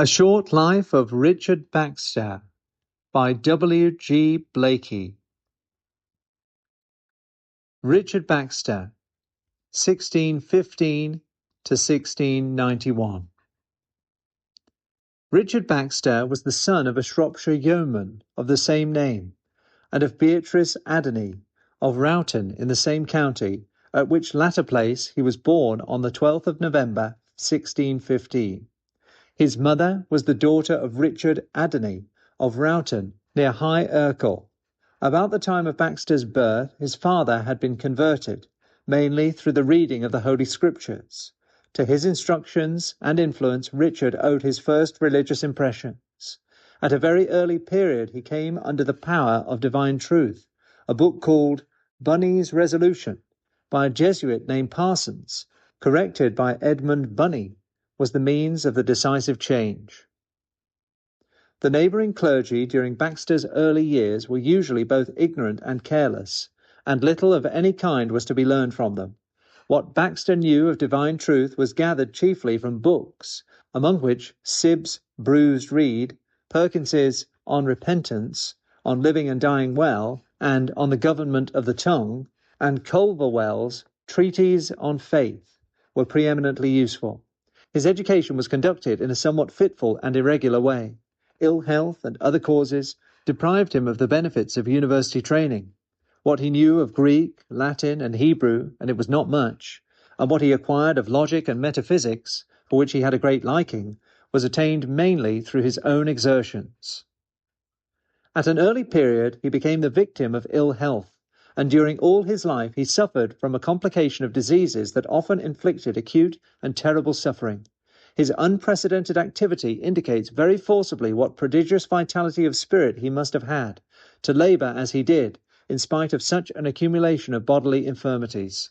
A Short Life of Richard Baxter by W. G. Blaikie. Richard Baxter, 1615 to 1691. Richard Baxter was the son of a Shropshire yeoman of the same name, and of Beatrice Adderley of Rowton in the same county, at which latter place he was born on the 12th of November, 1615. His mother was the daughter of Richard Adderley of Rowton, near High Ercall. About the time of Baxter's birth, his father had been converted, mainly through the reading of the Holy Scriptures. To his instructions and influence Richard owed his first religious impressions. At a very early period he came under the power of divine truth. A book called Bunny's Resolution, by a Jesuit named Parsons, corrected by Edmund Bunny, was the means of the decisive change. The neighbouring clergy during Baxter's early years were usually both ignorant and careless, and little of any kind was to be learned from them. What Baxter knew of divine truth was gathered chiefly from books, among which Sibb's Bruised Reed, Perkins's On Repentance, On Living and Dying Well, and On the Government of the Tongue, and Culverwell's Treatise on Faith were preeminently useful. His education was conducted in a somewhat fitful and irregular way. Ill health and other causes deprived him of the benefits of university training. What he knew of Greek, Latin, and Hebrew, and it was not much, and what he acquired of logic and metaphysics, for which he had a great liking, was attained mainly through his own exertions. At an early period he became the victim of ill health, and during all his life he suffered from a complication of diseases that often inflicted acute and terrible suffering. His unprecedented activity indicates very forcibly what prodigious vitality of spirit he must have had, to labour as he did, in spite of such an accumulation of bodily infirmities.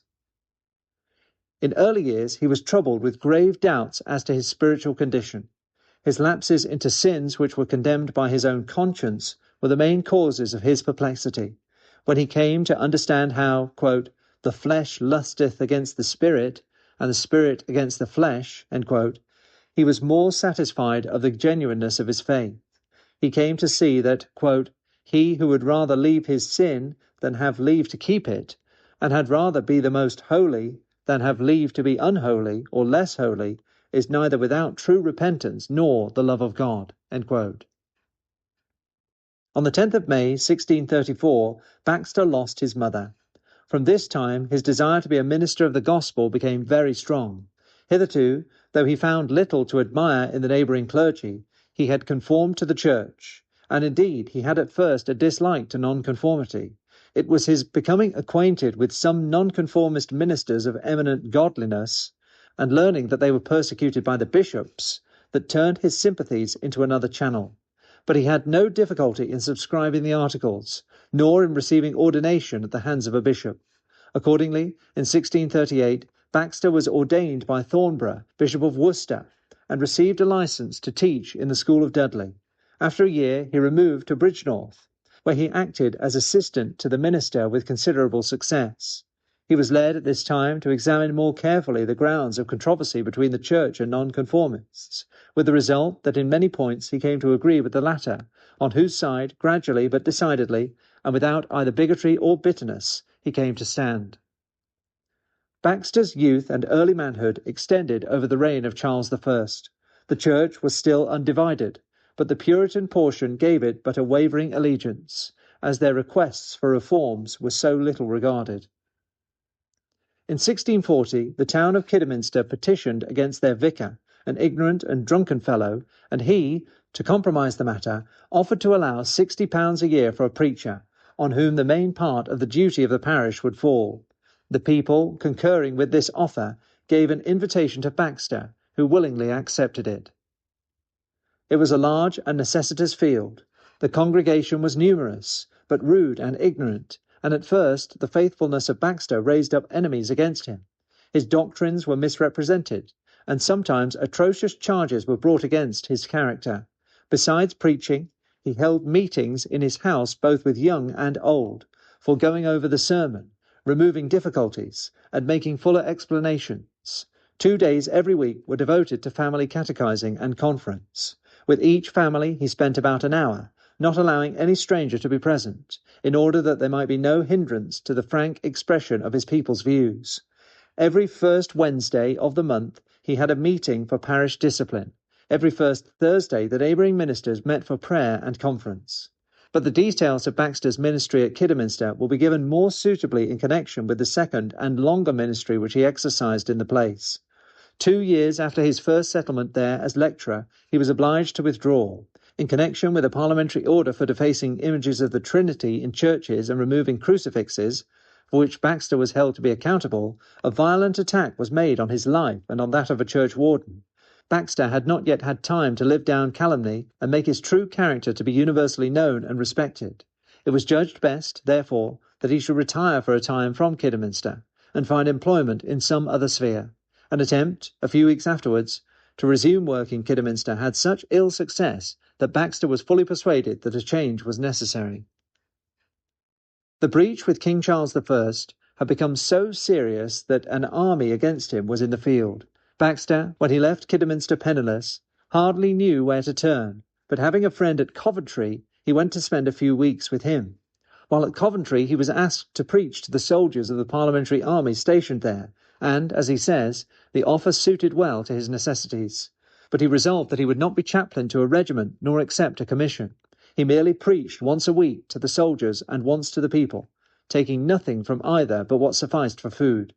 In early years he was troubled with grave doubts as to his spiritual condition. His lapses into sins which were condemned by his own conscience were the main causes of his perplexity. When he came to understand how, quote, the flesh lusteth against the spirit, and the spirit against the flesh, end quote, he was more satisfied of the genuineness of his faith. He came to see that, quote, he who would rather leave his sin than have leave to keep it, and had rather be the most holy than have leave to be unholy or less holy, is neither without true repentance nor the love of God, end quote. On the 10th of May, 1634, Baxter lost his mother. From this time, his desire to be a minister of the gospel became very strong. Hitherto, though he found little to admire in the neighbouring clergy, he had conformed to the church, and indeed he had at first a dislike to nonconformity. It was his becoming acquainted with some nonconformist ministers of eminent godliness, and learning that they were persecuted by the bishops, that turned his sympathies into another channel. But he had no difficulty in subscribing the articles, nor in receiving ordination at the hands of a bishop. Accordingly, in 1638, Baxter was ordained by Thornborough, Bishop of Worcester, and received a licence to teach in the school of Dudley. After a year, he removed to Bridgnorth, where he acted as assistant to the minister with considerable success. He was led at this time to examine more carefully the grounds of controversy between the Church and nonconformists, with the result that in many points he came to agree with the latter, on whose side, gradually but decidedly, and without either bigotry or bitterness, he came to stand. Baxter's youth and early manhood extended over the reign of Charles I. The Church was still undivided, but the Puritan portion gave it but a wavering allegiance, as their requests for reforms were so little regarded. In 1640, the town of Kidderminster petitioned against their vicar, an ignorant and drunken fellow, and he, to compromise the matter, offered to allow £60 a year for a preacher, on whom the main part of the duty of the parish would fall. The people, concurring with this offer, gave an invitation to Baxter, who willingly accepted it. It was a large and necessitous field. The congregation was numerous, but rude and ignorant, and at first the faithfulness of Baxter raised up enemies against him. His doctrines were misrepresented, and sometimes atrocious charges were brought against his character. Besides preaching, he held meetings in his house both with young and old, for going over the sermon, removing difficulties, and making fuller explanations. 2 days every week were devoted to family catechizing and conference. With each family he spent about an hour, not allowing any stranger to be present, in order that there might be no hindrance to the frank expression of his people's views. Every first Wednesday of the month he had a meeting for parish discipline. Every first Thursday the neighbouring ministers met for prayer and conference. But the details of Baxter's ministry at Kidderminster will be given more suitably in connection with the second and longer ministry which he exercised in the place. 2 years after his first settlement there as lecturer, he was obliged to withdraw. In connection with a parliamentary order for defacing images of the Trinity in churches and removing crucifixes, for which Baxter was held to be accountable, a violent attack was made on his life and on that of a church warden. Baxter had not yet had time to live down calumny and make his true character to be universally known and respected. It was judged best, therefore, that he should retire for a time from Kidderminster and find employment in some other sphere. An attempt, a few weeks afterwards, to resume work in Kidderminster had such ill success that Baxter was fully persuaded that a change was necessary. The breach with King Charles I had become so serious that an army against him was in the field. Baxter, when he left Kidderminster penniless, hardly knew where to turn, but having a friend at Coventry, he went to spend a few weeks with him. While at Coventry he was asked to preach to the soldiers of the parliamentary army stationed there, and, as he says, the office suited well to his necessities. But he resolved that he would not be chaplain to a regiment nor accept a commission. He merely preached once a week to the soldiers and once to the people, taking nothing from either but what sufficed for food.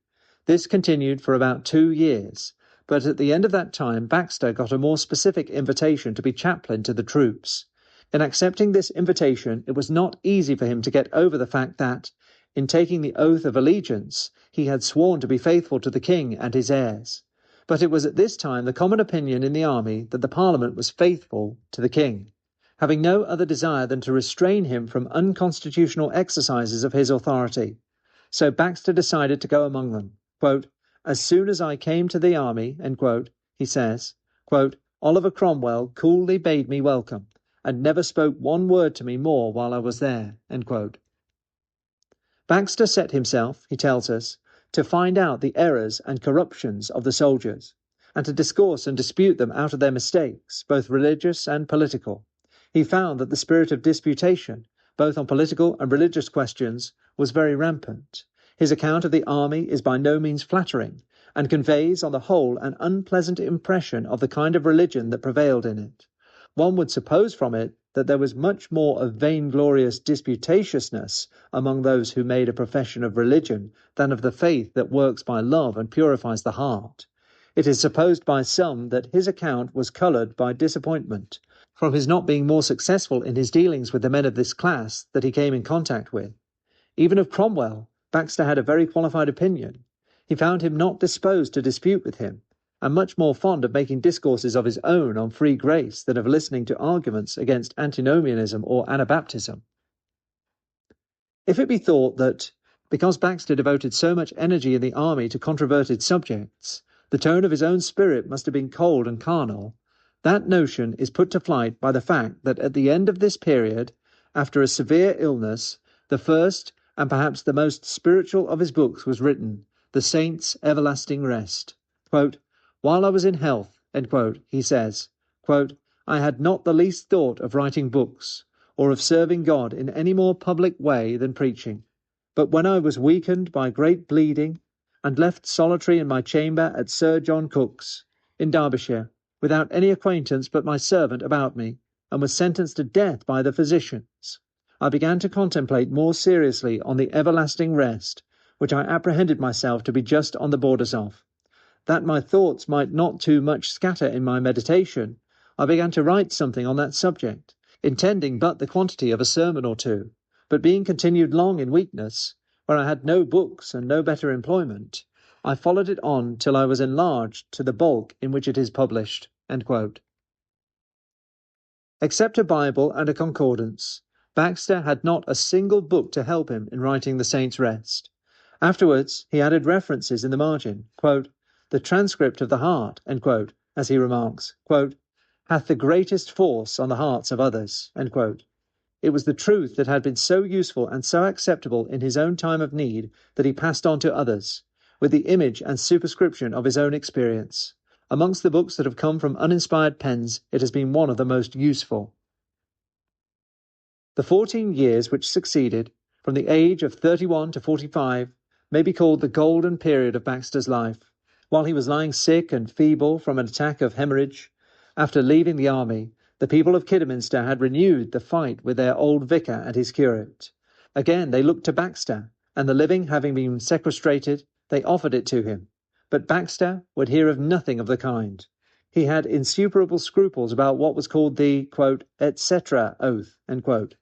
This continued for about 2 years, but at the end of that time Baxter got a more specific invitation to be chaplain to the troops. In accepting this invitation, it was not easy for him to get over the fact that, in taking the oath of allegiance, he had sworn to be faithful to the king and his heirs. But it was at this time the common opinion in the army that the Parliament was faithful to the king, having no other desire than to restrain him from unconstitutional exercises of his authority. So Baxter decided to go among them. Quote, "As soon as I came to the army," end quote, he says, quote, "Oliver Cromwell coolly bade me welcome, and never spoke one word to me more while I was there." End quote. Baxter set himself, he tells us, to find out the errors and corruptions of the soldiers, and to discourse and dispute them out of their mistakes, both religious and political. He found that the spirit of disputation, both on political and religious questions, was very rampant. His account of the army is by no means flattering, and conveys on the whole an unpleasant impression of the kind of religion that prevailed in it. One would suppose from it that there was much more of vainglorious disputatiousness among those who made a profession of religion than of the faith that works by love and purifies the heart. It is supposed by some that his account was coloured by disappointment, from his not being more successful in his dealings with the men of this class that he came in contact with. Even of Cromwell, Baxter had a very qualified opinion. He found him not disposed to dispute with him, and much more fond of making discourses of his own on free grace than of listening to arguments against antinomianism or Anabaptism. If it be thought that, because Baxter devoted so much energy in the army to controverted subjects, the tone of his own spirit must have been cold and carnal, that notion is put to flight by the fact that at the end of this period, after a severe illness, the first and perhaps the most spiritual of his books was written, The Saints' Everlasting Rest. Quote, "While I was in health," end quote, he says, quote, "I had not the least thought of writing books, or of serving God in any more public way than preaching. But when I was weakened by great bleeding, and left solitary in my chamber at Sir John Cook's, in Derbyshire, without any acquaintance but my servant about me, and was sentenced to death by the physicians, I began to contemplate more seriously on the everlasting rest, which I apprehended myself to be just on the borders of. That my thoughts might not too much scatter in my meditation, I began to write something on that subject, intending but the quantity of a sermon or two, but being continued long in weakness, where I had no books and no better employment, I followed it on till I was enlarged to the bulk in which it is published." End quote. Except a Bible and a concordance, Baxter had not a single book to help him in writing The Saints' Rest. Afterwards, he added references in the margin, quote, "The transcript of the heart," end quote, as he remarks, quote, "hath the greatest force on the hearts of others." End quote. It was the truth that had been so useful and so acceptable in his own time of need that he passed on to others, with the image and superscription of his own experience. Amongst the books that have come from uninspired pens, it has been one of the most useful. The 14 years which succeeded, from the age of 31 to 45, may be called the golden period of Baxter's life. While he was lying sick and feeble from an attack of hemorrhage, after leaving the army, the people of Kidderminster had renewed the fight with their old vicar and his curate. Again they looked to Baxter, and the living having been sequestrated, they offered it to him. But Baxter would hear of nothing of the kind. He had insuperable scruples about what was called the, quote, etc. oath, end quote.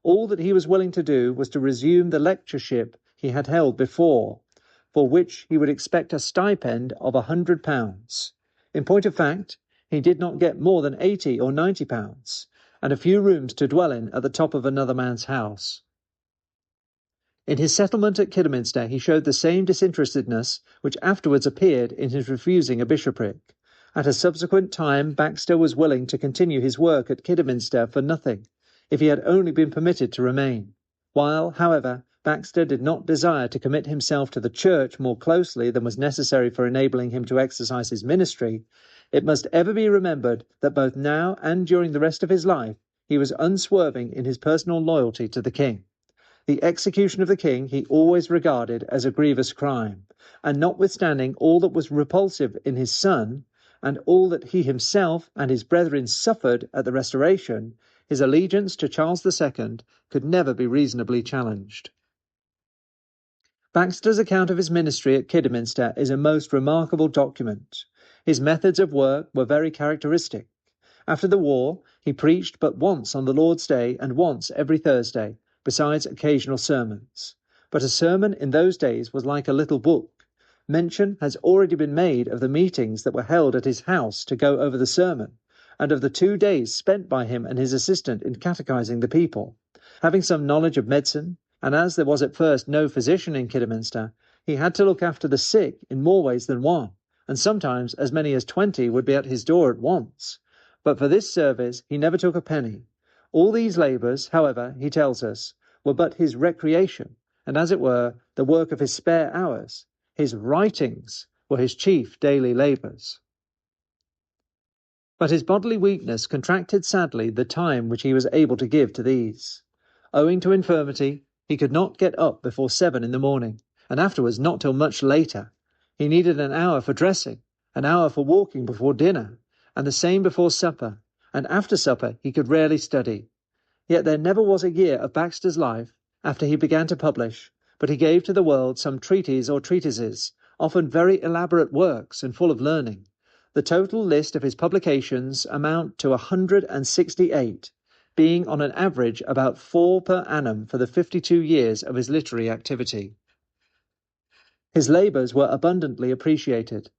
All that he was willing to do was to resume the lectureship he had held before, for which he would expect a stipend of £100. In point of fact, he did not get more than £80 or £90, and a few rooms to dwell in at the top of another man's house. In his settlement at Kidderminster he showed the same disinterestedness which afterwards appeared in his refusing a bishopric. At a subsequent time Baxter was willing to continue his work at Kidderminster for nothing, if he had only been permitted to remain. While, however, Baxter did not desire to commit himself to the church more closely than was necessary for enabling him to exercise his ministry, it must ever be remembered that both now and during the rest of his life he was unswerving in his personal loyalty to the king. The execution of the king he always regarded as a grievous crime, and notwithstanding all that was repulsive in his son, and all that he himself and his brethren suffered at the Restoration, his allegiance to Charles II could never be reasonably challenged. Baxter's account of his ministry at Kidderminster is a most remarkable document. His methods of work were very characteristic. After the war, he preached but once on the Lord's Day and once every Thursday, besides occasional sermons. But a sermon in those days was like a little book. Mention has already been made of the meetings that were held at his house to go over the sermon, and of the 2 days spent by him and his assistant in catechizing the people. Having some knowledge of medicine, and as there was at first no physician in Kidderminster, he had to look after the sick in more ways than one, and sometimes as many as 20 would be at his door at once. But for this service he never took a penny. All these labours, however, he tells us, were but his recreation, and as it were, the work of his spare hours. His writings were his chief daily labours. But his bodily weakness contracted sadly the time which he was able to give to these. Owing to infirmity, he could not get up before 7 in the morning, and afterwards not till much later. He needed an hour for dressing, an hour for walking before dinner, and the same before supper, and after supper he could rarely study. Yet there never was a year of Baxter's life, after he began to publish, but he gave to the world some treatise or treatises, often very elaborate works and full of learning. The total list of his publications amount to 168, being on an average about 4 per annum for the 52 years of his literary activity. His labours were abundantly appreciated.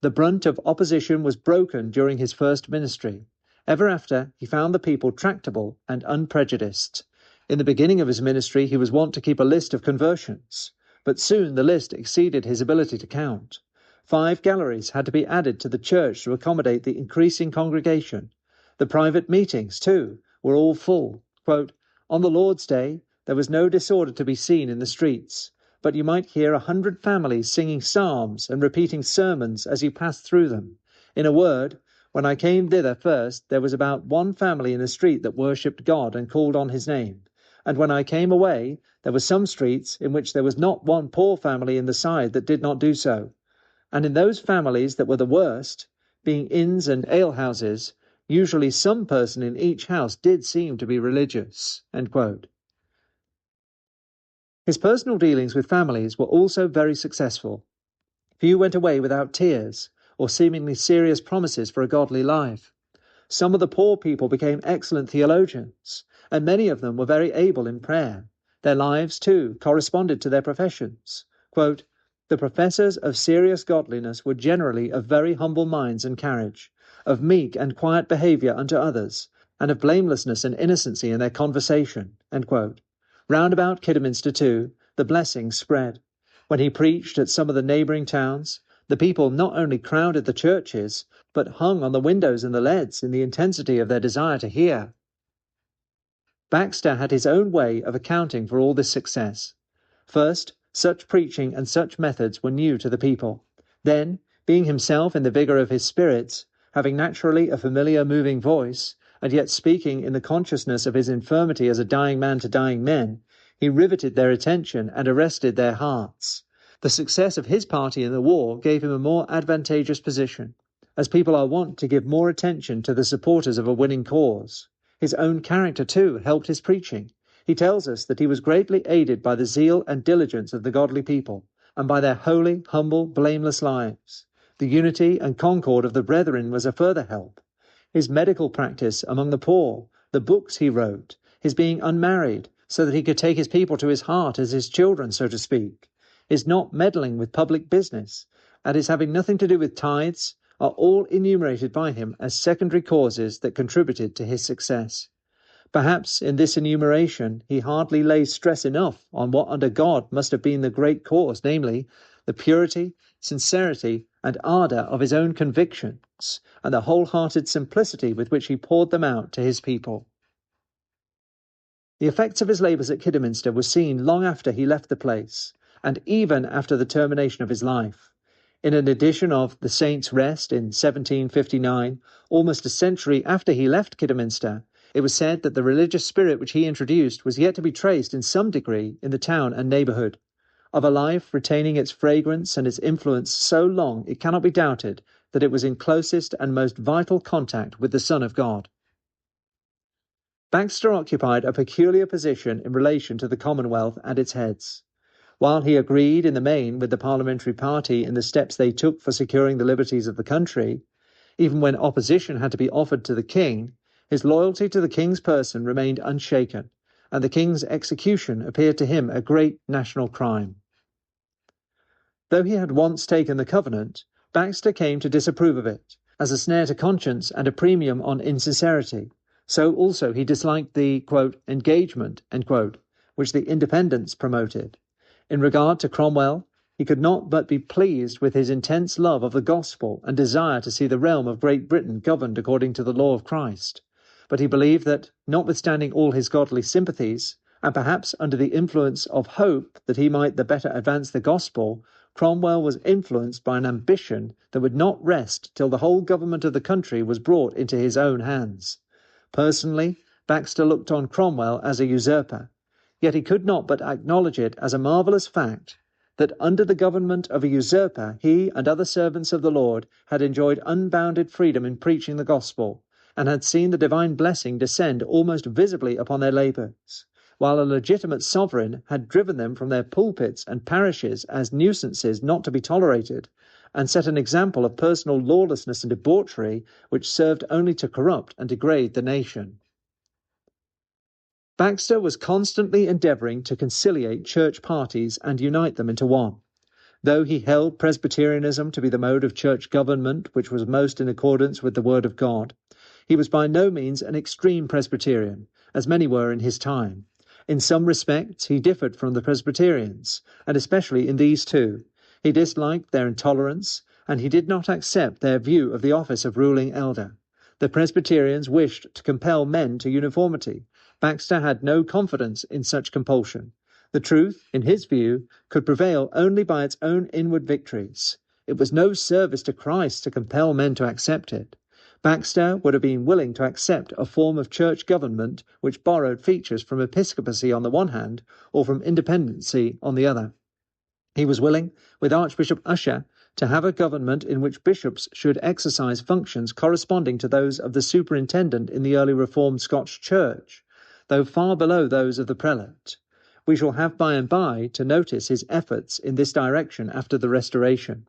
The brunt of opposition was broken during his first ministry. Ever after, he found the people tractable and unprejudiced. In the beginning of his ministry he was wont to keep a list of conversions, but soon the list exceeded his ability to count. 5 galleries had to be added to the church to accommodate the increasing congregation. The private meetings, too, were all full. Quote, on the Lord's Day there was no disorder to be seen in the streets, but you might hear 100 families singing psalms and repeating sermons as you passed through them. In a word, when I came thither first, there was about 1 family in the street that worshipped God and called on his name. And when I came away, there were some streets in which there was not 1 poor family in the side that did not do so. And in those families that were the worst, being inns and alehouses, usually some person in each house did seem to be religious. End quote. His personal dealings with families were also very successful. Few went away without tears, or seemingly serious promises for a godly life. Some of the poor people became excellent theologians, and many of them were very able in prayer. Their lives, too, corresponded to their professions. Quote, the professors of serious godliness were generally of very humble minds and carriage, of meek and quiet behaviour unto others, and of blamelessness and innocency in their conversation. End quote. Round about Kidderminster, too, the blessing spread. When he preached at some of the neighbouring towns, the people not only crowded the churches, but hung on the windows and the leads in the intensity of their desire to hear. Baxter had his own way of accounting for all this success. First, Such preaching and such methods were new to the people. Then, being himself in the vigour of his spirits, having naturally a familiar moving voice, and yet speaking in the consciousness of his infirmity as a dying man to dying men, he riveted their attention and arrested their hearts. The success of his party in the war gave him a more advantageous position, as people are wont to give more attention to the supporters of a winning cause. His own character, too, helped his preaching. He tells us that he was greatly aided by the zeal and diligence of the godly people, and by their holy, humble, blameless lives. The unity and concord of the brethren was a further help. His medical practice among the poor, the books he wrote, his being unmarried, so that he could take his people to his heart as his children, so to speak, his not meddling with public business, and his having nothing to do with tithes, are all enumerated by him as secondary causes that contributed to his success. Perhaps in this enumeration he hardly lays stress enough on what under God must have been the great cause, namely, the purity, sincerity, and ardour of his own convictions, and the wholehearted simplicity with which he poured them out to his people. The effects of his labours at Kidderminster were seen long after he left the place, and even after the termination of his life. In an edition of The Saints' Rest in 1759, almost a century after he left Kidderminster, it was said that the religious spirit which he introduced was yet to be traced in some degree in the town and neighbourhood. Of a life retaining its fragrance and its influence so long, it cannot be doubted that it was in closest and most vital contact with the Son of God. Baxter occupied a peculiar position in relation to the Commonwealth and its heads. While he agreed in the main with the parliamentary party in the steps they took for securing the liberties of the country, even when opposition had to be offered to the king, his loyalty to the king's person remained unshaken, and the king's execution appeared to him a great national crime. Though he had once taken the covenant, Baxter came to disapprove of it, as a snare to conscience and a premium on insincerity. So also he disliked the, quote, engagement, end quote, which the independents promoted. In regard to Cromwell, he could not but be pleased with his intense love of the gospel and desire to see the realm of Great Britain governed according to the law of Christ. But he believed that, notwithstanding all his godly sympathies, and perhaps under the influence of hope that he might the better advance the gospel, Cromwell was influenced by an ambition that would not rest till the whole government of the country was brought into his own hands. Personally, Baxter looked on Cromwell as a usurper, yet he could not but acknowledge it as a marvellous fact that under the government of a usurper he and other servants of the Lord had enjoyed unbounded freedom in preaching the gospel, and had seen the divine blessing descend almost visibly upon their labours, while a legitimate sovereign had driven them from their pulpits and parishes as nuisances not to be tolerated, and set an example of personal lawlessness and debauchery which served only to corrupt and degrade the nation. Baxter was constantly endeavouring to conciliate church parties and unite them into one. Though he held Presbyterianism to be the mode of church government which was most in accordance with the Word of God, he was by no means an extreme Presbyterian, as many were in his time. In some respects he differed from the Presbyterians, and especially in these two. He disliked their intolerance, and he did not accept their view of the office of ruling elder. The Presbyterians wished to compel men to uniformity. Baxter had no confidence in such compulsion. The truth, in his view, could prevail only by its own inward victories. It was no service to Christ to compel men to accept it. Baxter would have been willing to accept a form of church government which borrowed features from episcopacy on the one hand, or from independency on the other. He was willing, with Archbishop Usher, to have a government in which bishops should exercise functions corresponding to those of the superintendent in the early Reformed Scotch Church, though far below those of the prelate. We shall have by and by to notice his efforts in this direction after the Restoration.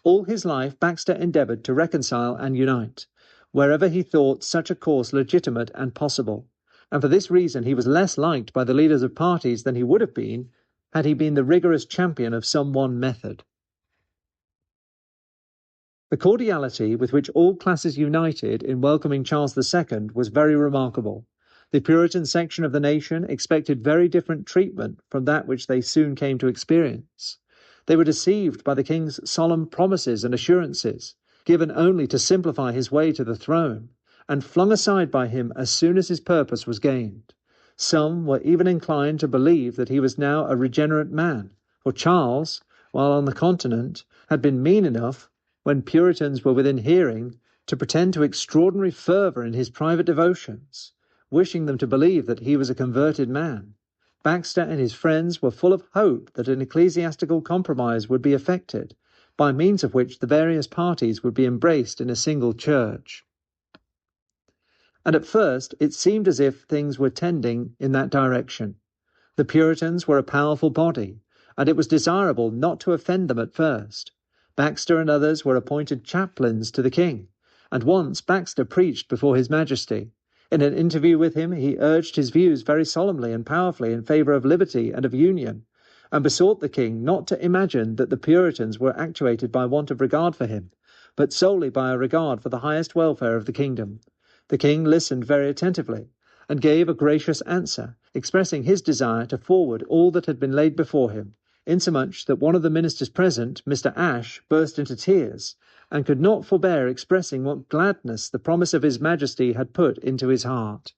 All his life Baxter endeavoured to reconcile and unite, wherever he thought such a course legitimate and possible, and for this reason he was less liked by the leaders of parties than he would have been had he been the rigorous champion of some one method. The cordiality with which all classes united in welcoming Charles II was very remarkable. The Puritan section of the nation expected very different treatment from that which they soon came to experience. They were deceived by the king's solemn promises and assurances, given only to simplify his way to the throne, and flung aside by him as soon as his purpose was gained. Some were even inclined to believe that he was now a regenerate man, For Charles, while on the continent, had been mean enough, when Puritans were within hearing, to pretend to extraordinary fervour in his private devotions, wishing them to believe that he was a converted man. Baxter and his friends were full of hope that an ecclesiastical compromise would be effected, by means of which the various parties would be embraced in a single church. And at first it seemed as if things were tending in that direction. The Puritans were a powerful body, and it was desirable not to offend them at first. Baxter and others were appointed chaplains to the king, and once Baxter preached before his Majesty. In an interview with him he urged his views very solemnly and powerfully in favour of liberty and of union, and besought the king not to imagine that the Puritans were actuated by want of regard for him, but solely by a regard for the highest welfare of the kingdom. The king listened very attentively, and gave a gracious answer, expressing his desire to forward all that had been laid before him, insomuch that one of the ministers present, Mr. Ashe, burst into tears, and could not forbear expressing what gladness the promise of his Majesty had put into his heart.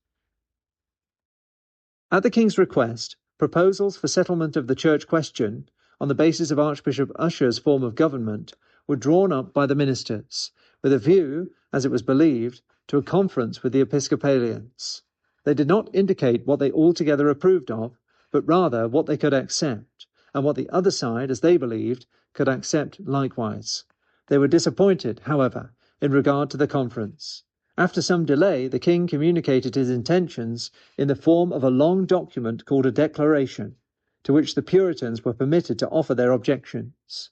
At the king's request, proposals for settlement of the church question, on the basis of Archbishop Usher's form of government, were drawn up by the ministers, with a view, as it was believed, to a conference with the Episcopalians. They did not indicate what they altogether approved of, but rather what they could accept, and what the other side, as they believed, could accept likewise. They were disappointed, however, in regard to the conference. After some delay, the king communicated his intentions in the form of a long document called a declaration, to which the Puritans were permitted to offer their objections.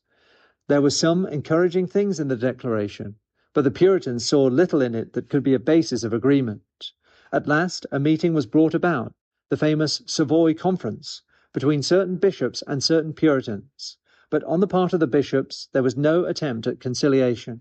There were some encouraging things in the declaration, but the Puritans saw little in it that could be a basis of agreement. At last a meeting was brought about, the famous Savoy Conference, between certain bishops and certain Puritans, but on the part of the bishops there was no attempt at conciliation.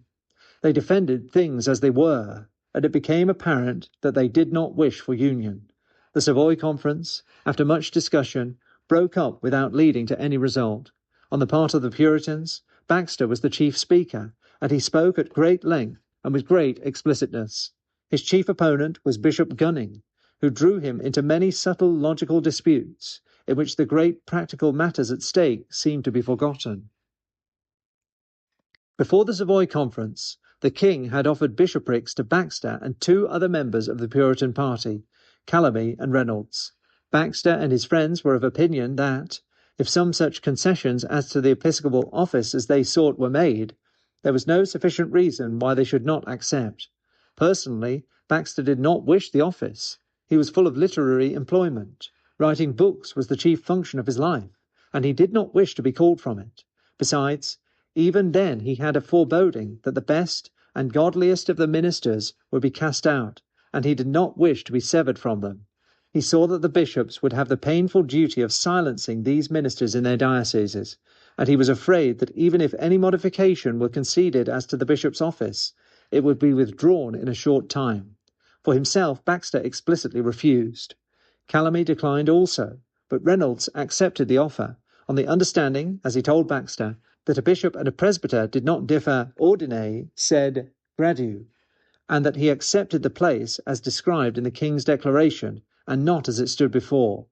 They defended things as they were, and it became apparent that they did not wish for union. The Savoy Conference, after much discussion, broke up without leading to any result. On the part of the Puritans, Baxter was the chief speaker, and he spoke at great length and with great explicitness. His chief opponent was Bishop Gunning, who drew him into many subtle logical disputes, in which the great practical matters at stake seemed to be forgotten. Before the Savoy Conference, the king had offered bishoprics to Baxter and two other members of the Puritan party, Calamy and Reynolds. Baxter and his friends were of opinion that, if some such concessions as to the episcopal office as they sought were made, there was no sufficient reason why they should not accept. Personally, Baxter did not wish the office. He was full of literary employment. Writing books was the chief function of his life, and he did not wish to be called from it. Besides, even then he had a foreboding that the best and godliest of the ministers would be cast out, and he did not wish to be severed from them. He saw that the bishops would have the painful duty of silencing these ministers in their dioceses, and he was afraid that even if any modification were conceded as to the bishop's office, it would be withdrawn in a short time. For himself, Baxter explicitly refused. Calamy declined also, but Reynolds accepted the offer, on the understanding, as he told Baxter, that a bishop and a presbyter did not differ ordine sed gradu, and that he accepted the place as described in the king's declaration, and not as it stood before.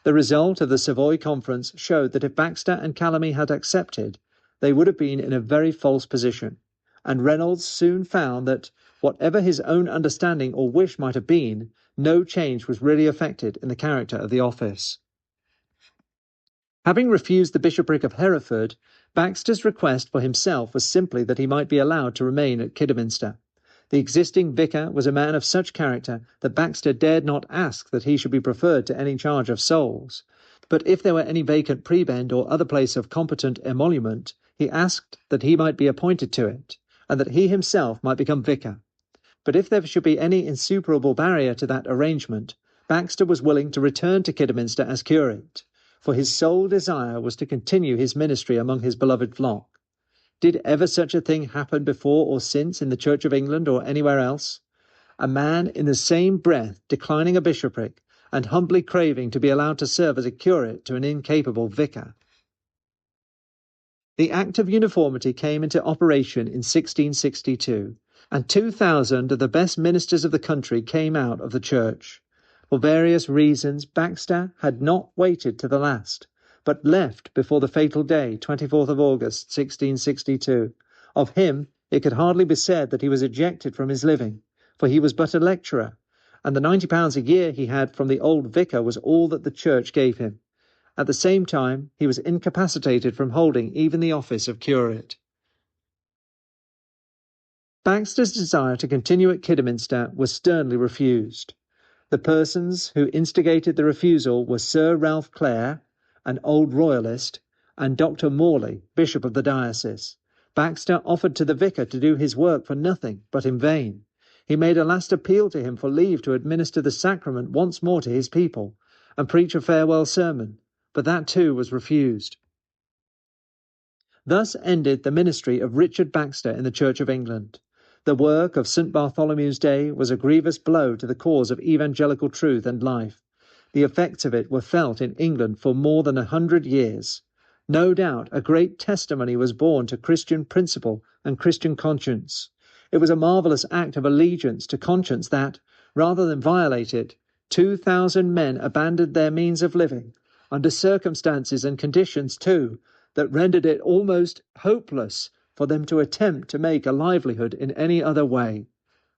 The result of the Savoy Conference showed that if Baxter and Calamy had accepted, they would have been in a very false position, and Reynolds soon found that, whatever his own understanding or wish might have been, no change was really effected in the character of the office. Having refused the bishopric of Hereford, Baxter's request for himself was simply that he might be allowed to remain at Kidderminster. The existing vicar was a man of such character that Baxter dared not ask that he should be preferred to any charge of souls, but if there were any vacant prebend or other place of competent emolument, he asked that he might be appointed to it, and that he himself might become vicar. But if there should be any insuperable barrier to that arrangement, Baxter was willing to return to Kidderminster as curate, for his sole desire was to continue his ministry among his beloved flock. Did ever such a thing happen before or since in the Church of England or anywhere else? A man in the same breath declining a bishopric and humbly craving to be allowed to serve as a curate to an incapable vicar. The Act of Uniformity came into operation in 1662, and 2,000 of the best ministers of the country came out of the church. For various reasons, Baxter had not waited to the last, but left before the fatal day, 24th of August, 1662. Of him, it could hardly be said that he was ejected from his living, for he was but a lecturer, and the £90 a year he had from the old vicar was all that the church gave him. At the same time, he was incapacitated from holding even the office of curate. Baxter's desire to continue at Kidderminster was sternly refused. The persons who instigated the refusal were Sir Ralph Clare, an old royalist, and Dr. Morley, bishop of the diocese. Baxter offered to the vicar to do his work for nothing, but in vain. He made a last appeal to him for leave to administer the sacrament once more to his people, and preach a farewell sermon, but that too was refused. Thus ended the ministry of Richard Baxter in the Church of England. The work of St. Bartholomew's Day was a grievous blow to the cause of evangelical truth and life. The effects of it were felt in England for more than 100 years. No doubt a great testimony was borne to Christian principle and Christian conscience. It was a marvellous act of allegiance to conscience that, rather than violate it, 2,000 men abandoned their means of living, under circumstances and conditions, too, that rendered it almost hopeless for them to attempt to make a livelihood in any other way.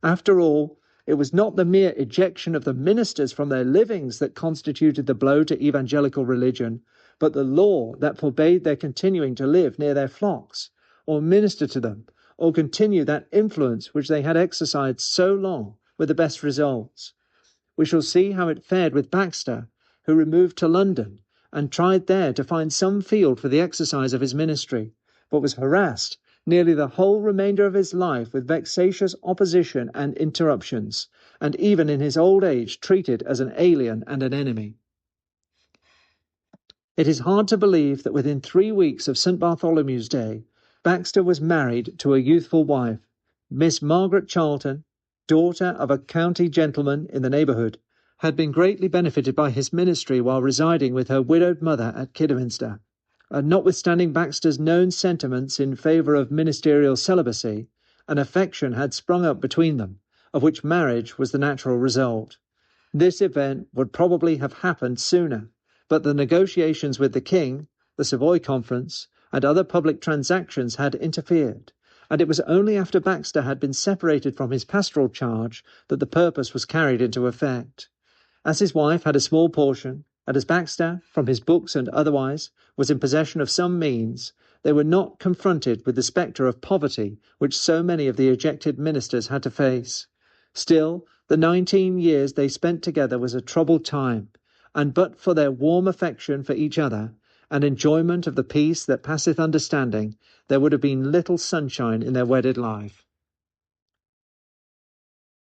After all, it was not the mere ejection of the ministers from their livings that constituted the blow to evangelical religion, but the law that forbade their continuing to live near their flocks, or minister to them, or continue that influence which they had exercised so long with the best results. We shall see how it fared with Baxter, who removed to London and tried there to find some field for the exercise of his ministry, but was harassed nearly the whole remainder of his life with vexatious opposition and interruptions, and even in his old age treated as an alien and an enemy. It is hard to believe that within 3 weeks of St. Bartholomew's Day, Baxter was married to a youthful wife, Miss Margaret Charlton, daughter of a county gentleman in the neighbourhood, had been greatly benefited by his ministry while residing with her widowed mother at Kidderminster. Notwithstanding Baxter's known sentiments in favour of ministerial celibacy, an affection had sprung up between them, of which marriage was the natural result. This event would probably have happened sooner, but the negotiations with the king, the Savoy Conference, and other public transactions had interfered, and it was only after Baxter had been separated from his pastoral charge that the purpose was carried into effect. As his wife had a small portion, and as Baxter, from his books and otherwise, was in possession of some means, they were not confronted with the spectre of poverty which so many of the ejected ministers had to face. Still, the 19 years they spent together was a troubled time, and but for their warm affection for each other, and enjoyment of the peace that passeth understanding, there would have been little sunshine in their wedded life.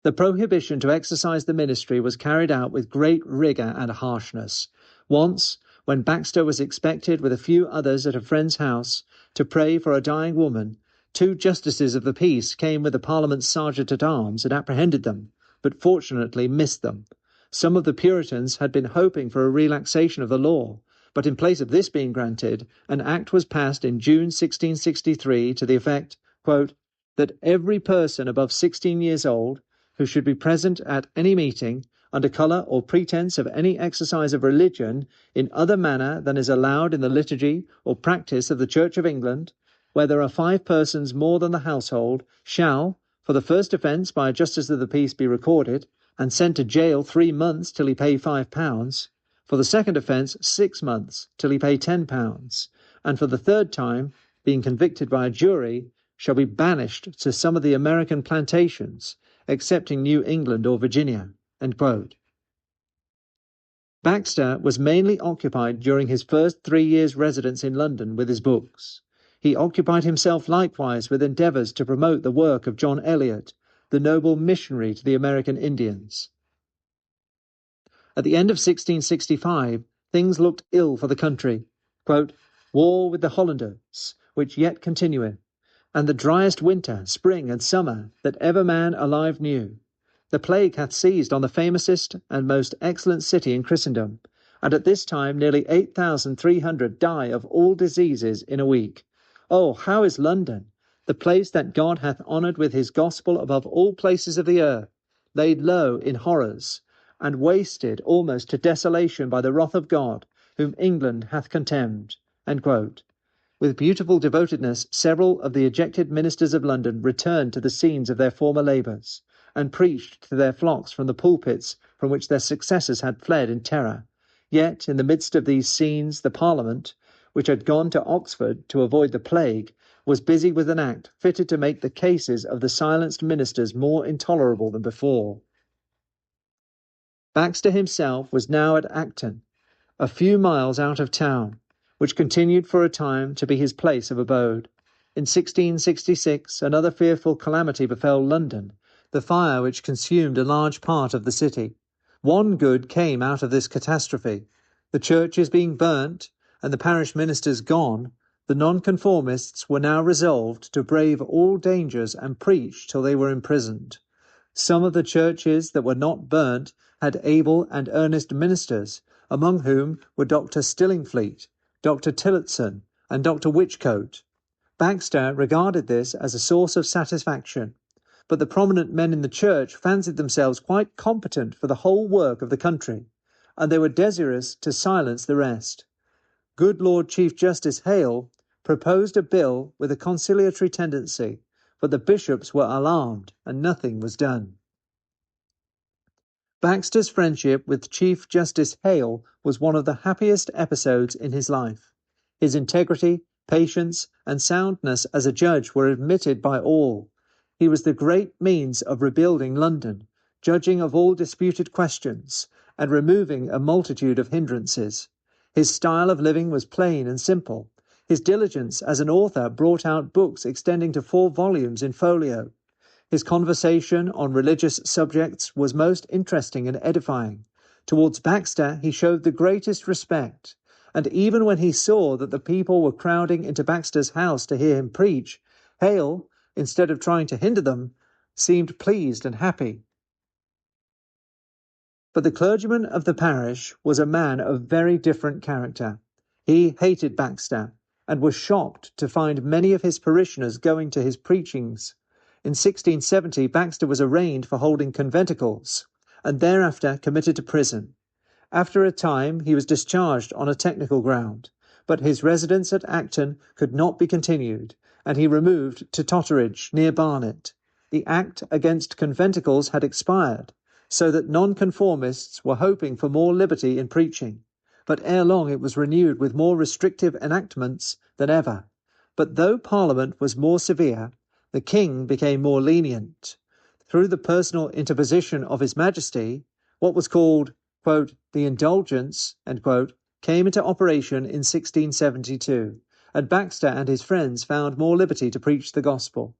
The prohibition to exercise the ministry was carried out with great rigour and harshness. Once, when Baxter was expected with a few others at a friend's house to pray for a dying woman, 2 justices of the peace came with the Parliament's sergeant-at-arms and apprehended them, but fortunately missed them. Some of the Puritans had been hoping for a relaxation of the law, but in place of this being granted, an act was passed in June 1663 to the effect, quote, that every person above 16 years old, who should be present at any meeting, under colour or pretence of any exercise of religion, in other manner than is allowed in the liturgy or practice of the Church of England, where there are 5 persons more than the household, shall, for the first offence by a justice of the peace be recorded, and sent to jail 3 months till he pay £5, for the second offence 6 months till he pay £10, and for the third time, being convicted by a jury, shall be banished to some of the American plantations, excepting New England or Virginia. End quote. Baxter was mainly occupied during his first 3 years' residence in London with his books. He occupied himself likewise with endeavours to promote the work of John Eliot, the noble missionary to the American Indians. At the end of 1665, things looked ill for the country. Quote, war with the Hollanders, which yet continueth, and the driest winter, spring, and summer that ever man alive knew. The plague hath seized on the famousest and most excellent city in Christendom, and at this time nearly 8,300 die of all diseases in a week. Oh, how is London, the place that God hath honoured with his gospel above all places of the earth, laid low in horrors, and wasted almost to desolation by the wrath of God, whom England hath contemned." With beautiful devotedness, several of the ejected ministers of London returned to the scenes of their former labours, and preached to their flocks from the pulpits from which their successors had fled in terror. Yet, in the midst of these scenes, the Parliament, which had gone to Oxford to avoid the plague, was busy with an act fitted to make the cases of the silenced ministers more intolerable than before. Baxter himself was now at Acton, a few miles out of town, which continued for a time to be his place of abode. In 1666, another fearful calamity befell London, the fire which consumed a large part of the city. One good came out of this catastrophe. The churches being burnt, and the parish ministers gone, the nonconformists were now resolved to brave all dangers and preach till they were imprisoned. Some of the churches that were not burnt had able and earnest ministers, among whom were Dr. Stillingfleet, Dr. Tillotson, and Dr. Whichcote. Baxter regarded this as a source of satisfaction, but the prominent men in the church fancied themselves quite competent for the whole work of the country, and they were desirous to silence the rest. Good Lord Chief Justice Hale proposed a bill with a conciliatory tendency, but the bishops were alarmed, and nothing was done. Baxter's friendship with Chief Justice Hale was one of the happiest episodes in his life. His integrity, patience, and soundness as a judge were admitted by all. He was the great means of rebuilding London, judging of all disputed questions, and removing a multitude of hindrances. His style of living was plain and simple. His diligence as an author brought out books extending to 4 volumes in folio. His conversation on religious subjects was most interesting and edifying. Towards Baxter he showed the greatest respect, and even when he saw that the people were crowding into Baxter's house to hear him preach, Hale, instead of trying to hinder them, seemed pleased and happy. But the clergyman of the parish was a man of very different character. He hated Baxter, and was shocked to find many of his parishioners going to his preachings. In 1670, Baxter was arraigned for holding conventicles, and thereafter committed to prison. After a time, he was discharged on a technical ground, but his residence at Acton could not be continued, and he removed to Totteridge, near Barnet. The Act against conventicles had expired, so that nonconformists were hoping for more liberty in preaching, but ere long it was renewed with more restrictive enactments than ever. But though Parliament was more severe, the King became more lenient. Through the personal interposition of His Majesty, what was called, quote, the indulgence, end quote, came into operation in 1672, and Baxter and his friends found more liberty to preach the gospel.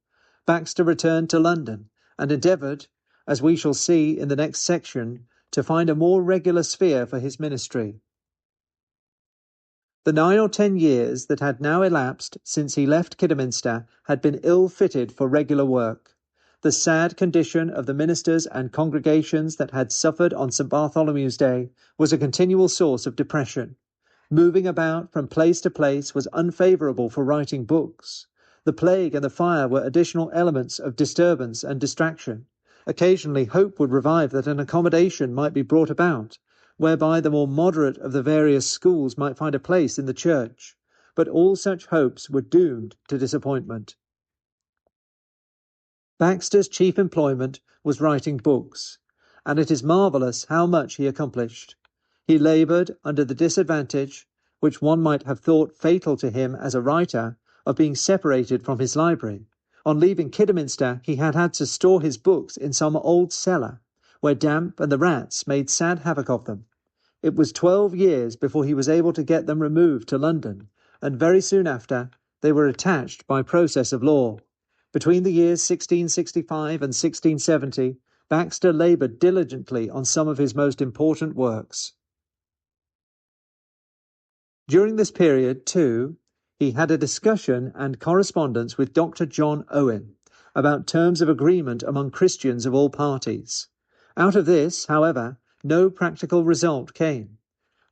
Baxter returned to London, and endeavoured, as we shall see in the next section, to find a more regular sphere for his ministry. The 9 or 10 years that had now elapsed since he left Kidderminster had been ill-fitted for regular work. The sad condition of the ministers and congregations that had suffered on St. Bartholomew's Day was a continual source of depression. Moving about from place to place was unfavourable for writing books. The plague and the fire were additional elements of disturbance and distraction. Occasionally hope would revive that an accommodation might be brought about, whereby the more moderate of the various schools might find a place in the church, but all such hopes were doomed to disappointment. Baxter's chief employment was writing books, and it is marvellous how much he accomplished. He laboured under the disadvantage, which one might have thought fatal to him as a writer, of being separated from his library. On leaving Kidderminster he had to store his books in some old cellar, where damp and the rats made sad havoc of them. It was 12 years before he was able to get them removed to London, and very soon after they were attached by process of law. Between the years 1665 and 1670, Baxter laboured diligently on some of his most important works. During this period, too, he had a discussion and correspondence with Dr. John Owen about terms of agreement among Christians of all parties. Out of this, however, no practical result came.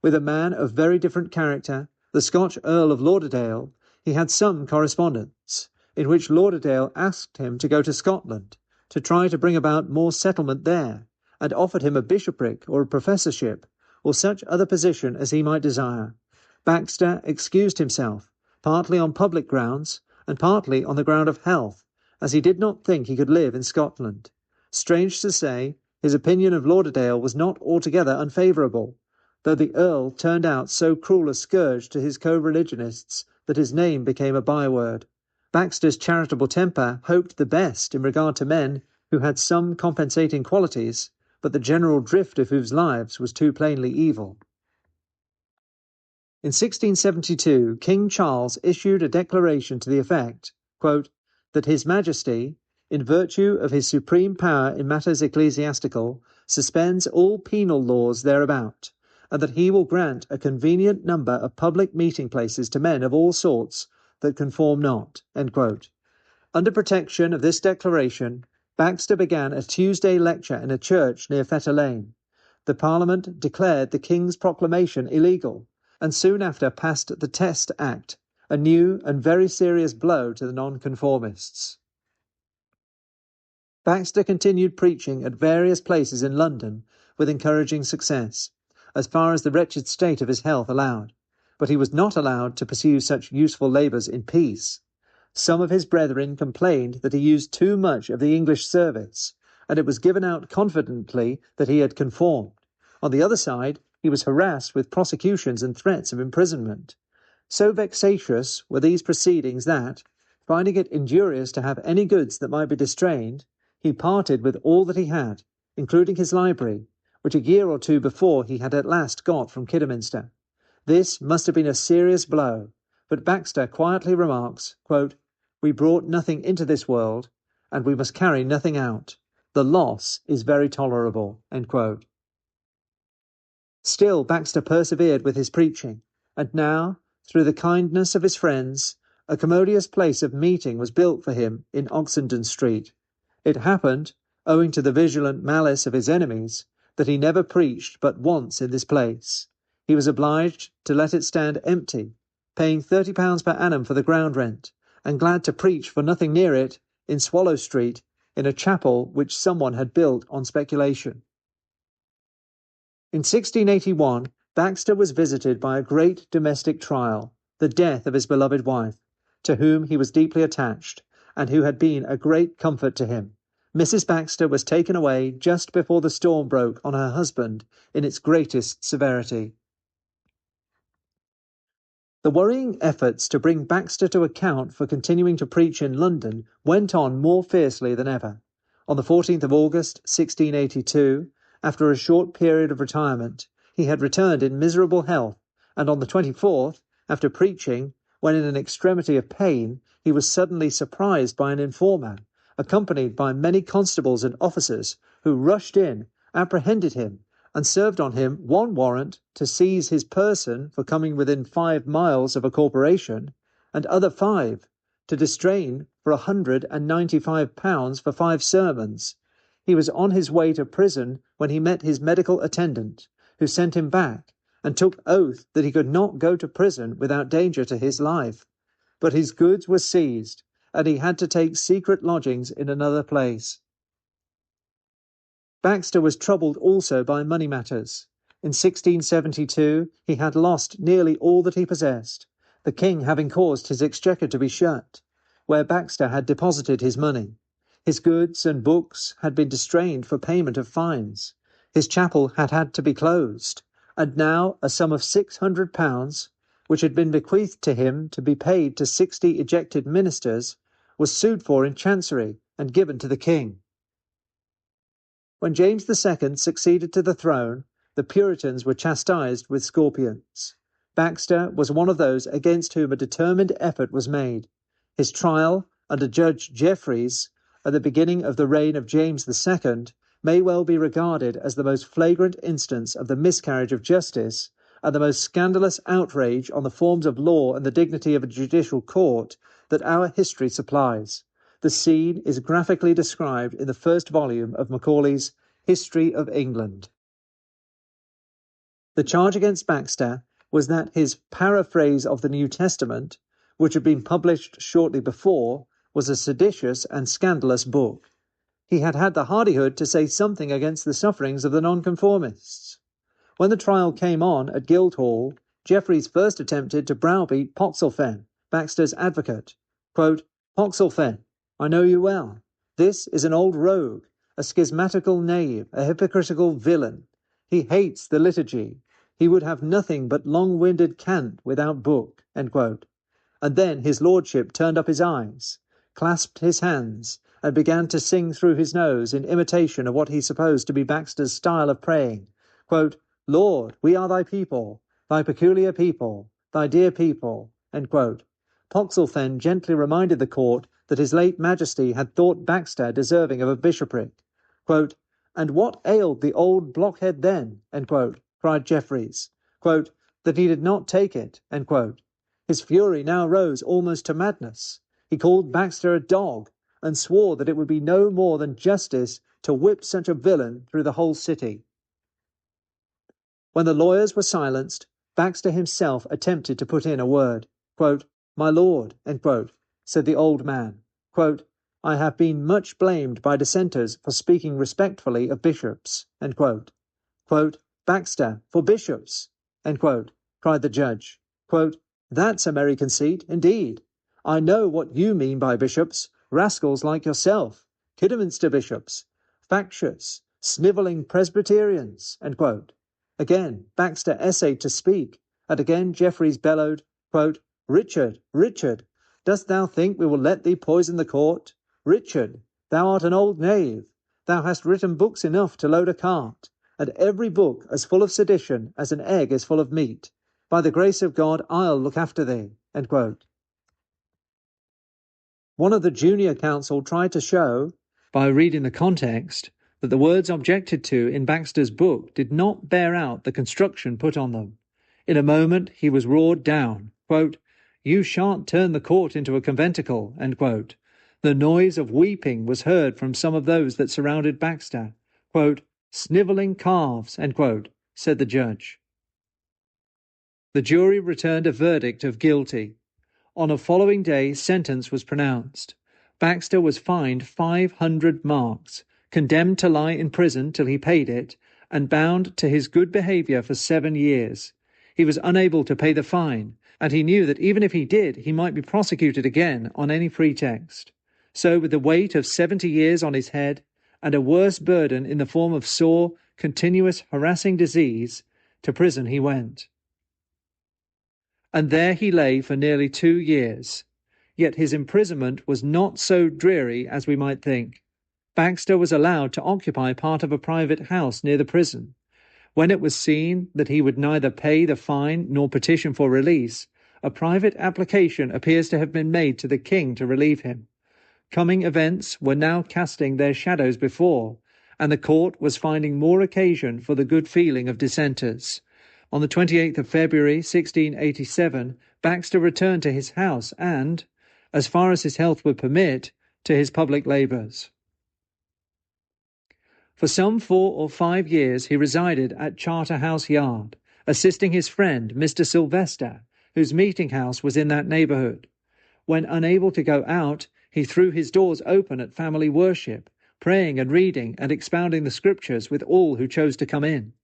With a man of very different character, the Scotch Earl of Lauderdale, he had some correspondence, in which Lauderdale asked him to go to Scotland, to try to bring about more settlement there, and offered him a bishopric or a professorship, or such other position as he might desire. Baxter excused himself, partly on public grounds and partly on the ground of health, as he did not think he could live in Scotland. Strange to say, his opinion of Lauderdale was not altogether unfavourable, though the Earl turned out so cruel a scourge to his co-religionists that his name became a byword. Baxter's charitable temper hoped the best in regard to men who had some compensating qualities, but the general drift of whose lives was too plainly evil. In 1672, King Charles issued a declaration to the effect, quote, that His Majesty, in virtue of his supreme power in matters ecclesiastical, suspends all penal laws thereabout, and that he will grant a convenient number of public meeting places to men of all sorts that conform not. End quote. Under protection of this declaration, Baxter began a Tuesday lecture in a church near Fetter Lane. The Parliament declared the King's proclamation illegal, and soon after passed the Test Act, a new and very serious blow to the nonconformists. Baxter continued preaching at various places in London with encouraging success, as far as the wretched state of his health allowed, but he was not allowed to pursue such useful labours in peace. Some of his brethren complained that he used too much of the English service, and it was given out confidently that he had conformed. On the other side, he was harassed with prosecutions and threats of imprisonment. So vexatious were these proceedings that, finding it injurious to have any goods that might be distrained, he parted with all that he had, including his library, which a year or two before he had at last got from Kidderminster. This must have been a serious blow, but Baxter quietly remarks, quote, we brought nothing into this world, and we must carry nothing out. The loss is very tolerable. End quote. Still Baxter persevered with his preaching, and now, through the kindness of his friends, a commodious place of meeting was built for him in Oxenden Street. It happened, owing to the vigilant malice of his enemies, that he never preached but once in this place. He was obliged to let it stand empty, paying £30 per annum for the ground rent, and glad to preach for nothing near it, in Swallow Street, in a chapel which someone had built on speculation. In 1681, Baxter was visited by a great domestic trial, the death of his beloved wife, to whom he was deeply attached, and who had been a great comfort to him. Mrs. Baxter was taken away just before the storm broke on her husband in its greatest severity. The worrying efforts to bring Baxter to account for continuing to preach in London went on more fiercely than ever. On the 14th of August, 1682, after a short period of retirement, he had returned in miserable health, and on the 24th, after preaching, when in an extremity of pain, he was suddenly surprised by an informer, accompanied by many constables and officers, who rushed in, apprehended him, and served on him one warrant to seize his person for coming within 5 miles of a corporation, and other 5 to distrain for £195 for 5 sermons. He was on his way to prison when he met his medical attendant, who sent him back, and took oath that he could not go to prison without danger to his life. But his goods were seized, and he had to take secret lodgings in another place. Baxter was troubled also by money matters. In 1672 he had lost nearly all that he possessed, the king having caused his exchequer to be shut, where Baxter had deposited his money. His goods and books had been distrained for payment of fines. His chapel had had to be closed, and now a sum of £600, which had been bequeathed to him to be paid to 60 ejected ministers, was sued for in Chancery and given to the king. When James II succeeded to the throne, the Puritans were chastised with scorpions. Baxter was one of those against whom a determined effort was made. His trial, under Judge Jeffreys, at the beginning of the reign of James II, may well be regarded as the most flagrant instance of the miscarriage of justice and the most scandalous outrage on the forms of law and the dignity of a judicial court that our history supplies. The scene is graphically described in the first volume of Macaulay's History of England. The charge against Baxter was that his paraphrase of the New Testament, which had been published shortly before, was a seditious and scandalous book. He had had the hardihood to say something against the sufferings of the nonconformists. When the trial came on at Guildhall, Jeffreys first attempted to browbeat Poxelfen, Baxter's advocate. Quote, "Poxelfen, I know you well. This is an old rogue, a schismatical knave, a hypocritical villain. He hates the liturgy. He would have nothing but long-winded cant without book." End quote. And then his lordship turned up his eyes, clasped his hands, and began to sing through his nose in imitation of what he supposed to be Baxter's style of praying. Quote, "Lord, we are thy people, thy peculiar people, thy dear people." End quote. Poxelfen gently reminded the court that his late majesty had thought Baxter deserving of a bishopric. Quote, "And what ailed the old blockhead then?" End quote, cried Jeffreys. Quote, "that he did not take it." End quote. His fury now rose almost to madness. He called Baxter a dog, and swore that it would be no more than justice to whip such a villain through the whole city. When the lawyers were silenced, Baxter himself attempted to put in a word. Quote, "My lord," end quote, said the old man, quote, "I have been much blamed by dissenters for speaking respectfully of bishops." End quote. Quote, "Baxter, for bishops," end quote, cried the judge. Quote, "That's a merry conceit, indeed. I know what you mean by bishops, rascals like yourself, Kidderminster bishops, factious, snivelling Presbyterians." End quote. Again, Baxter essayed to speak, and again Jeffreys bellowed, quote, "Richard, Richard, dost thou think we will let thee poison the court? Richard, thou art an old knave. Thou hast written books enough to load a cart, and every book as full of sedition as an egg is full of meat. By the grace of God, I'll look after thee." End quote. One of the junior counsel tried to show, by reading the context, that the words objected to in Baxter's book did not bear out the construction put on them. In a moment he was roared down, quote, "You shan't turn the court into a conventicle." End quote. The noise of weeping was heard from some of those that surrounded Baxter. Quote, "Snivelling calves," end quote, said the judge. The jury returned a verdict of guilty. On a following day, sentence was pronounced. Baxter was fined 500 marks, condemned to lie in prison till he paid it, and bound to his good behaviour for 7 years. He was unable to pay the fine, and he knew that even if he did, he might be prosecuted again on any pretext. So, with the weight of 70 years on his head, and a worse burden in the form of sore, continuous, harassing disease, to prison he went. And there he lay for nearly 2 years. Yet his imprisonment was not so dreary as we might think. Baxter was allowed to occupy part of a private house near the prison. When it was seen that he would neither pay the fine nor petition for release, a private application appears to have been made to the king to relieve him. Coming events were now casting their shadows before, and the court was finding more occasion for the good feeling of dissenters. On the 28th of February, 1687, Baxter returned to his house and, as far as his health would permit, to his public labours. For some 4 or 5 years he resided at Charterhouse Yard, assisting his friend Mr. Sylvester, whose meeting house was in that neighbourhood. When unable to go out, he threw his doors open at family worship, praying and reading and expounding the Scriptures with all who chose to come in.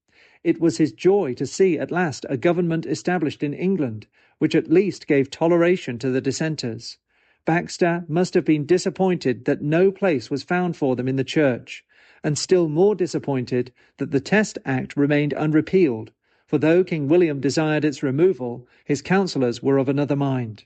It was his joy to see at last a government established in England, which at least gave toleration to the dissenters. Baxter must have been disappointed that no place was found for them in the church, and still more disappointed that the Test Act remained unrepealed, for though King William desired its removal, his counsellors were of another mind.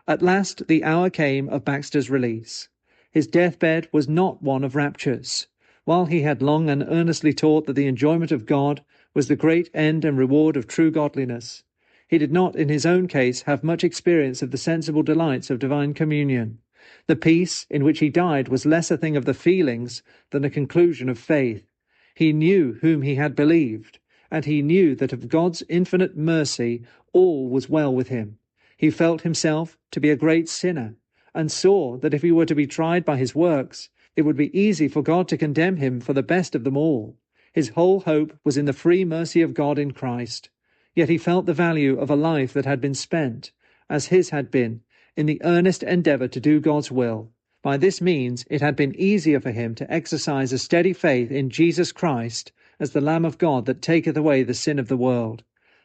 At last the hour came of Baxter's release. His deathbed was not one of raptures. While he had long and earnestly taught that the enjoyment of God was the great end and reward of true godliness, he did not in his own case have much experience of the sensible delights of divine communion. The peace in which he died was less a thing of the feelings than a conclusion of faith. He knew whom he had believed, and he knew that of God's infinite mercy all was well with him. He felt himself to be a great sinner, and saw that if he were to be tried by his works, it would be easy for God to condemn him for the best of them all. His whole hope was in the free mercy of God in Christ. Yet he felt the value of a life that had been spent, as his had been, in the earnest endeavour to do God's will. By this means it had been easier for him to exercise a steady faith in Jesus Christ as the Lamb of God that taketh away the sin of the world.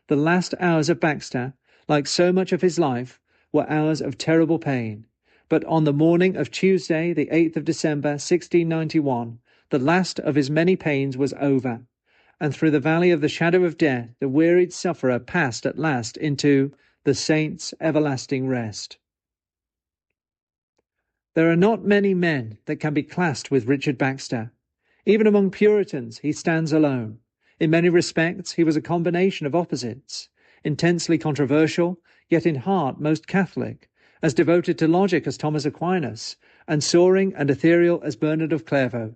The last hours of Baxter, like so much of his life, were hours of terrible pain. But on the morning of Tuesday, the 8th of December, 1691, the last of his many pains was over, and through the valley of the shadow of death the wearied sufferer passed at last into the saints' everlasting rest. There are not many men that can be classed with Richard Baxter. Even among Puritans he stands alone. In many respects he was a combination of opposites, intensely controversial, yet in heart most Catholic, as devoted to logic as Thomas Aquinas, and soaring and ethereal as Bernard of Clairvaux,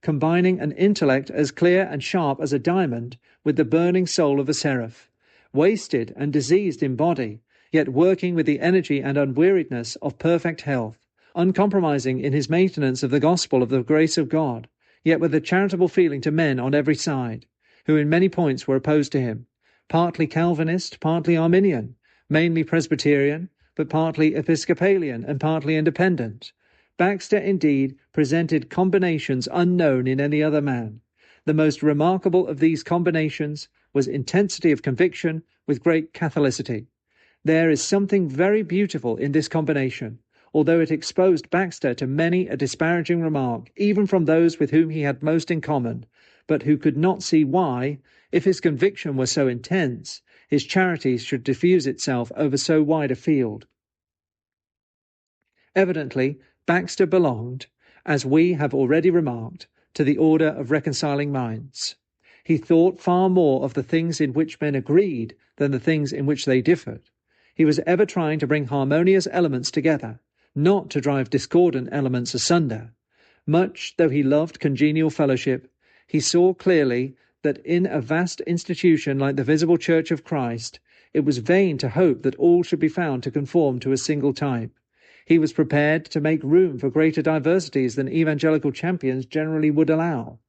combining an intellect as clear and sharp as a diamond with the burning soul of a seraph, wasted and diseased in body, yet working with the energy and unweariedness of perfect health, uncompromising in his maintenance of the gospel of the grace of God, yet with a charitable feeling to men on every side, who in many points were opposed to him, partly Calvinist, partly Arminian, mainly Presbyterian, but partly Episcopalian and partly Independent. Baxter, indeed, presented combinations unknown in any other man. The most remarkable of these combinations was intensity of conviction with great Catholicity. There is something very beautiful in this combination, although it exposed Baxter to many a disparaging remark, even from those with whom he had most in common, but who could not see why, if his conviction were so intense, his charity should diffuse itself over so wide a field. Evidently, Baxter belonged, as we have already remarked, to the order of reconciling minds. He thought far more of the things in which men agreed than the things in which they differed. He was ever trying to bring harmonious elements together, not to drive discordant elements asunder. Much though he loved congenial fellowship, he saw clearly that in a vast institution like the visible Church of Christ, it was vain to hope that all should be found to conform to a single type. He was prepared to make room for greater diversities than evangelical champions generally would allow.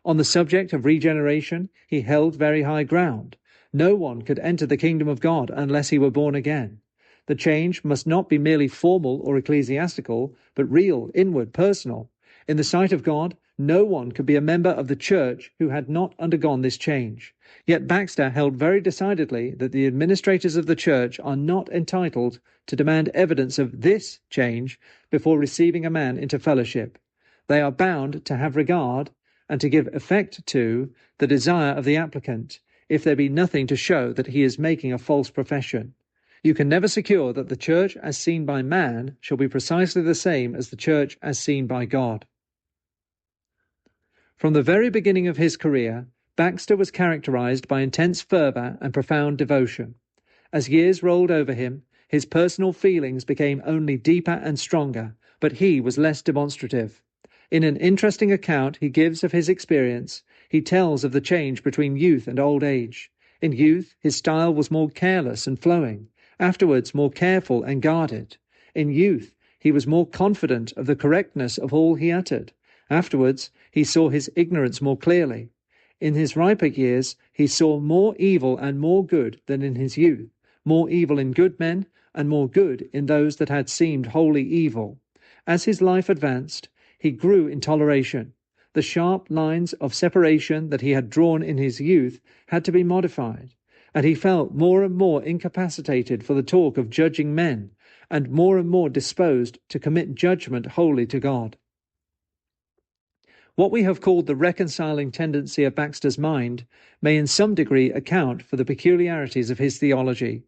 On the subject of regeneration, he held very high ground. No one could enter the kingdom of God unless he were born again. The change must not be merely formal or ecclesiastical, but real, inward, personal. In the sight of God, no one could be a member of the church who had not undergone this change. Yet Baxter held very decidedly that the administrators of the church are not entitled to demand evidence of this change before receiving a man into fellowship. They are bound to have regard and to give effect to the desire of the applicant, if there be nothing to show that he is making a false profession. You can never secure that the church as seen by man shall be precisely the same as the church as seen by God. From the very beginning of his career, Baxter was characterized by intense fervor and profound devotion. As years rolled over him, his personal feelings became only deeper and stronger, but he was less demonstrative. In an interesting account he gives of his experience, he tells of the change between youth and old age. In youth, his style was more careless and flowing, afterwards more careful and guarded. In youth, he was more confident of the correctness of all he uttered. Afterwards, he saw his ignorance more clearly. In his riper years, he saw more evil and more good than in his youth, more evil in good men, and more good in those that had seemed wholly evil. As his life advanced, he grew in toleration. The sharp lines of separation that he had drawn in his youth had to be modified, and he felt more and more incapacitated for the talk of judging men, and more disposed to commit judgment wholly to God. What we have called the reconciling tendency of Baxter's mind may in some degree account for the peculiarities of his theology.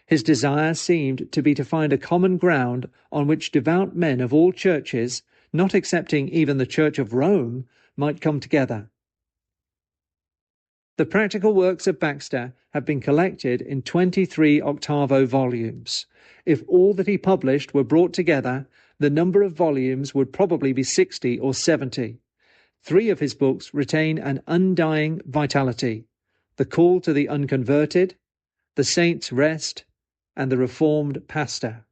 His desire seemed to be to find a common ground on which devout men of all churches, not excepting even the Church of Rome, might come together. The practical works of Baxter have been collected in 23 octavo volumes. If all that he published were brought together, the number of volumes would probably be 60 or 70. 3 of his books retain an undying vitality: The Call to the Unconverted, The Saint's Rest, and The Reformed Pastor.